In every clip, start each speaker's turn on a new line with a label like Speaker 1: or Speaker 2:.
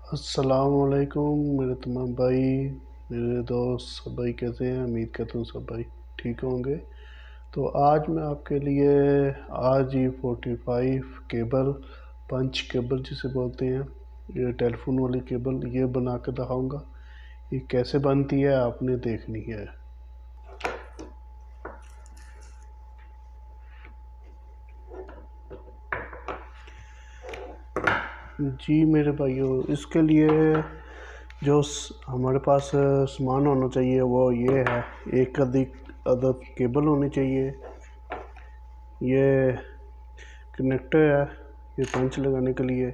Speaker 1: अस्सलामुअलैकुम मेरे तमाम भाई, मेरे दोस्त सब भाई कैसे हैं। उम्मीद करता हूँ सब भाई ठीक होंगे। तो आज मैं आपके लिए RG45 केबल, पंच केबल जिसे बोलते हैं, ये टेलीफोन वाली केबल, ये बना कर दिखाऊँगा। ये कैसे बनती है आपने देखनी है। जी मेरे भाइयों, इसके लिए जो हमारे पास सामान होना चाहिए वो ये है। एक अधिक अदद केबल होनी चाहिए, ये कनेक्टर है, ये पंच लगाने के लिए,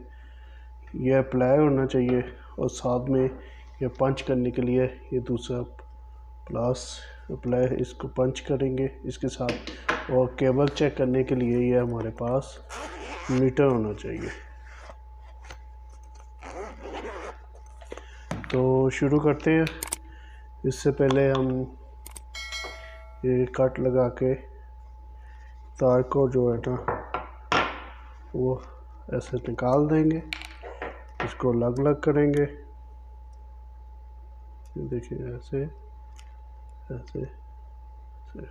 Speaker 1: यह प्लाई होना चाहिए, और साथ में ये पंच करने के लिए ये दूसरा प्लस प्लाई, इसको पंच करेंगे इसके साथ। और केबल चेक करने के लिए ये हमारे पास मीटर होना चाहिए। तो शुरू करते हैं। इससे पहले हम ये कट लगा के तार को जो है ना वो ऐसे निकाल देंगे, इसको अलग अलग करेंगे। देखिए ऐसे ऐसे ऐसे।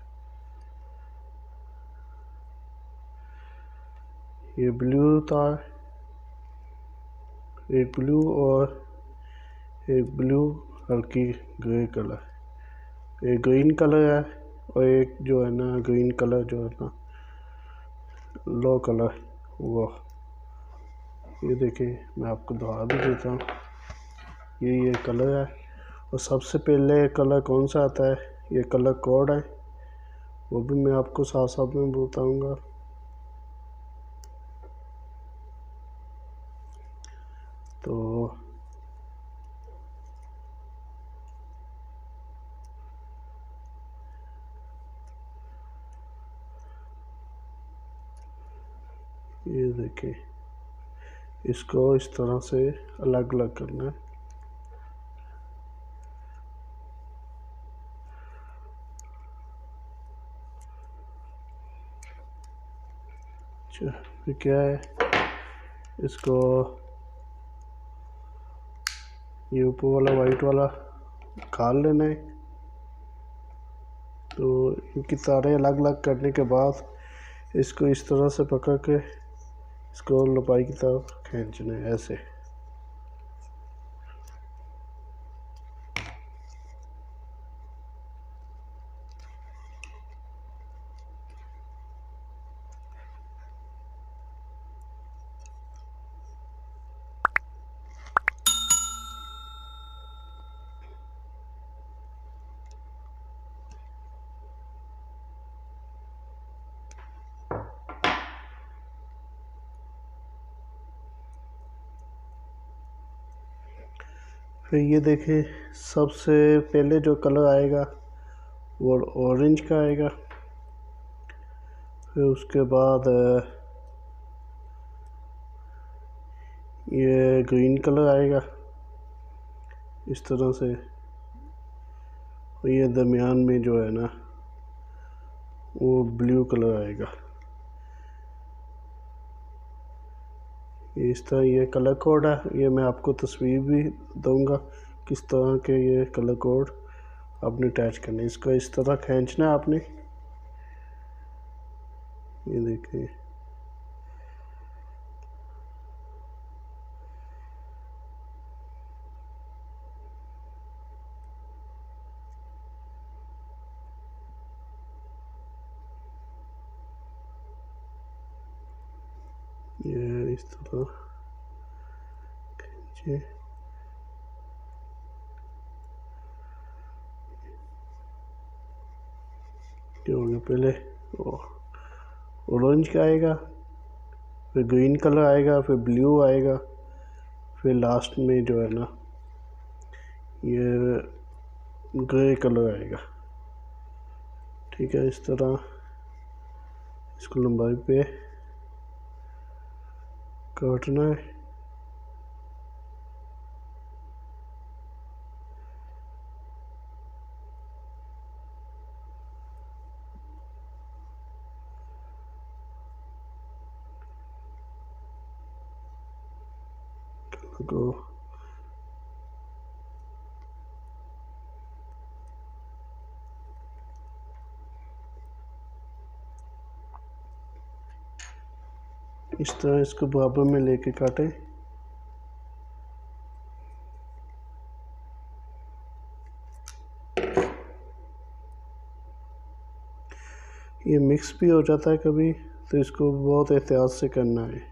Speaker 1: ये ब्लू तार, एक ब्लू और एक ब्लू हल्की ग्रे कलर, एक ग्रीन कलर है, और एक जो है ना ग्रीन कलर जो है ना लो कलर वो। ये देखिए मैं आपको दिखा भी देता हूँ, ये कलर है। और सबसे पहले कलर कौन सा आता है, ये कलर कोड है, वो भी मैं आपको साथ साथ में बताऊँगा। तो ये देखिए, इसको इस तरह से अलग अलग करना है। अच्छा, फिर क्या है, इसको ये ऊपर वाला वाइट वाला निकाल लेना है। तो इनकी तारें अलग अलग करने के बाद इसको इस तरह से पकड़ के इसको लंबाई की तरफ खींचना है ऐसे। फिर ये देखें, सबसे पहले जो कलर आएगा वो ऑरेंज का आएगा। फिर उसके बाद ये ग्रीन कलर आएगा इस तरह से। और ये दरमियान में जो है ना वो ब्लू कलर आएगा इस तरह। ये कलर कोड है, ये मैं आपको तस्वीर भी दूंगा किस तरह के ये कलर कोड आपने अटैच करने। इसको इस तरह खींचना है आपने, ये देखिए। ये इस तरह खींचे। क्या हो गया, पहले ऑरेंज का आएगा, फिर ग्रीन कलर आएगा, फिर ब्लू आएगा, फिर लास्ट में जो है ना ये ग्रे कलर आएगा। ठीक है, इस तरह इसको लंबाई पे काटना है। को इस तरह इसको बराबर में लेके काटें। ये मिक्स भी हो जाता है कभी, तो इसको बहुत एहतियात से करना है।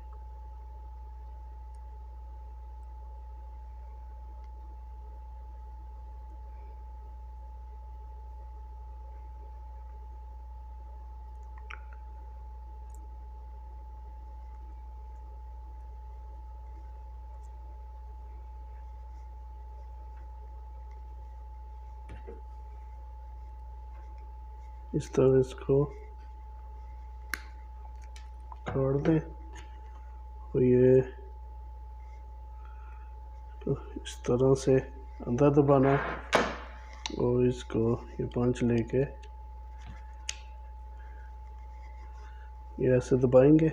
Speaker 1: इस तरह इसको काट दें और ये तो इस तरह से अंदर दबाना है और इसको ये पंच लेके ये ऐसे दबाएंगे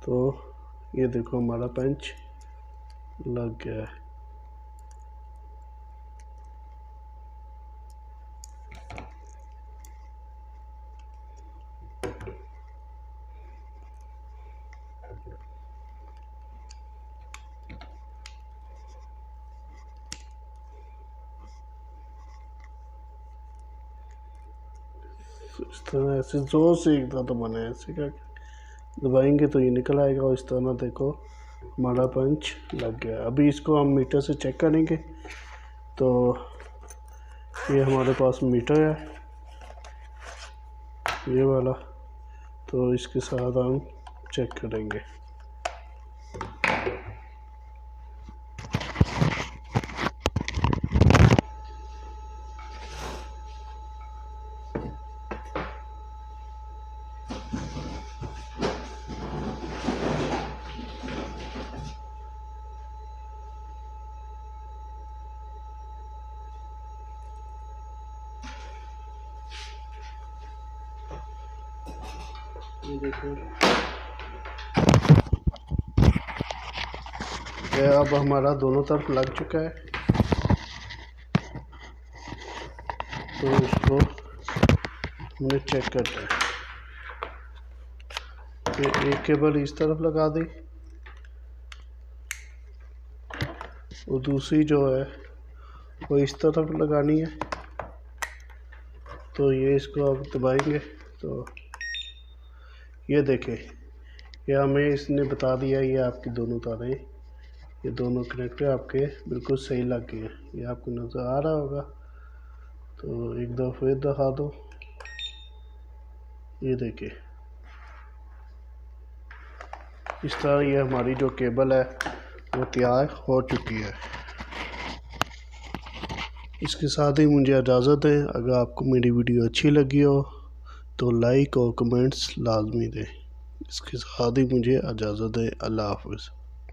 Speaker 1: तो ये देखो हमारा पंच लग गया है। इस तरह ऐसे जोर से एक दबाना है, ऐसे क्या दबाएंगे तो ये निकल आएगा और इस तरह देखो हमारा पंच लग गया। अभी इसको हम मीटर से चेक करेंगे। तो ये हमारे पास मीटर है ये वाला, तो इसके साथ हम चेक करेंगे। देखो ये अब हमारा दोनों तरफ लग चुका है, तो इसको हमने चेक करना है। तो एक केबल इस तरफ लगा दी और दूसरी जो है वो इस तरफ लगानी है। तो ये इसको अब दबाएंगे तो ये देखें, ये हमें इसने बता दिया ये आपकी दोनों तारें, ये दोनों कनेक्टर आपके बिल्कुल सही लग गए हैं। ये आपको नज़र आ रहा होगा, तो एक दफ़ा फिर दिखा दो। ये देखिए इस तरह ये हमारी जो केबल है वो तैयार हो चुकी है। इसके साथ ही मुझे इजाज़त है। अगर आपको मेरी वीडियो अच्छी लगी हो तो लाइक और कमेंट्स लाजमी दें। इसके साथ ही मुझे इजाज़त है। अल्लाह हाफ़िज़।